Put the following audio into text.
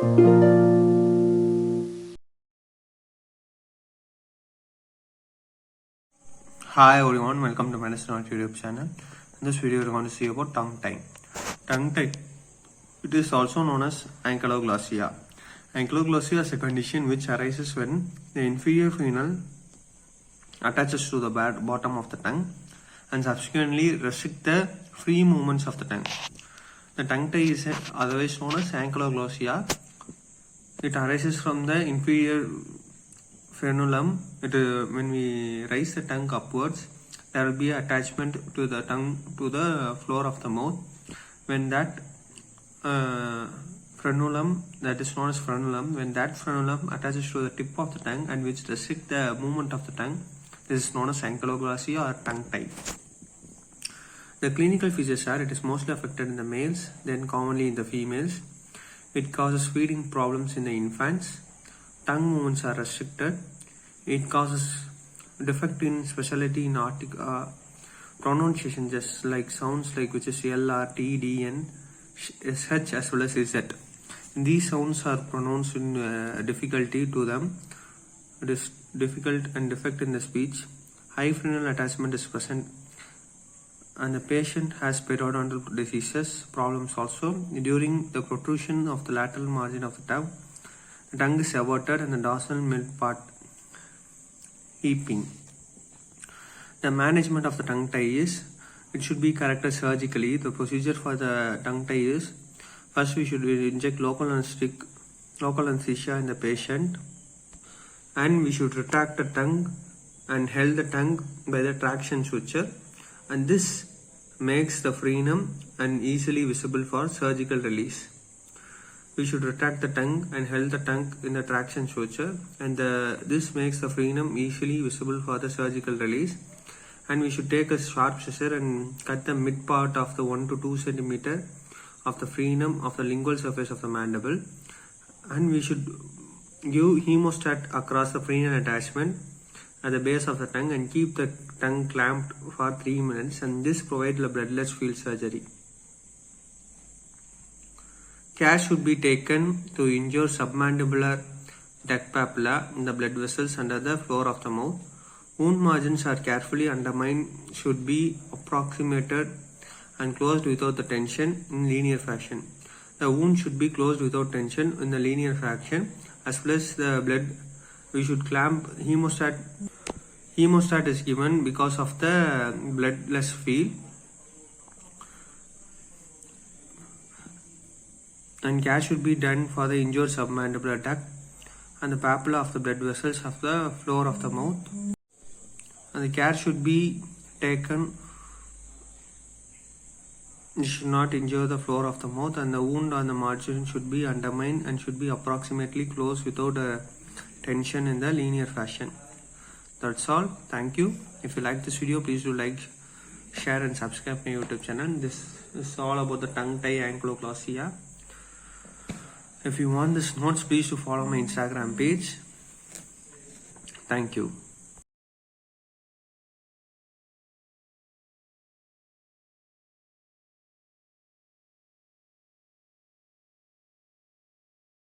Hi everyone, welcome to my YouTube channel. In this video, we're going to see about tongue tie. Tongue tie, it is also known as Ankyloglossia. Ankyloglossia is a condition which arises when the inferior frenule attaches to the bottom of the tongue and subsequently restrict the free movements of the tongue. The tongue tie is otherwise known as Ankyloglossia. It arises from the inferior frenulum. When we raise the tongue upwards, there will be an attachment to the tongue to the floor of the mouth. When that frenulum, that is known as frenulum, when that frenulum attaches to the tip of the tongue and which restrict the movement of the tongue, this is known as ankyloglossia or tongue tie. The clinical features are: it is mostly affected in the males, then commonly in the females. It causes feeding problems in the infants. Tongue movements are restricted. It causes defect in specialty in pronunciation, just like sounds like which is L, R, T, D, N, SH as well as Z. These sounds are pronounced in difficulty to them. It is difficult and defect in the speech. High frenal attachment is present and the patient has periodontal diseases problems also. During the protrusion of the lateral margin of the tongue is averted and the dorsal mid part heaping. The management of the tongue tie is, it should be corrected surgically. The procedure for the tongue tie is, first we should inject local anesthesia in the patient, and we should retract the tongue and hold the tongue by the traction suture, and this makes the frenum and easily visible for surgical release. We should retract the tongue and hold the tongue in the traction suture, and this makes the frenum easily visible for the surgical release. And we should take a sharp scissor and cut the mid part of the 1 to 2 centimeter of the frenum of the lingual surface of the mandible, and we should give hemostat across the frenal attachment at the base of the tongue and keep the tongue clamped for 3 minutes, and this provides the bloodless field surgery. Care should be taken to injure submandibular duct papilla in the blood vessels under the floor of the mouth. Wound margins are carefully undermined, should be approximated and closed without the tension in linear fashion. The wound should be closed without tension in the linear fashion, as well as the blood. We should clamp hemostat. Hemostat is given because of the bloodless field. And care should be done for the injured submandibular duct and the papilla of the blood vessels of the floor of the mouth. And the care should be taken, it should not injure the floor of the mouth, and the wound on the margin should be undermined and should be approximately closed without a tension in the linear fashion. That's all. Thank you. If you like this video, please do like, share and subscribe my YouTube channel. This is all about the tongue tie ankyloglossia. If you want this notes, please do follow my Instagram page. Thank you.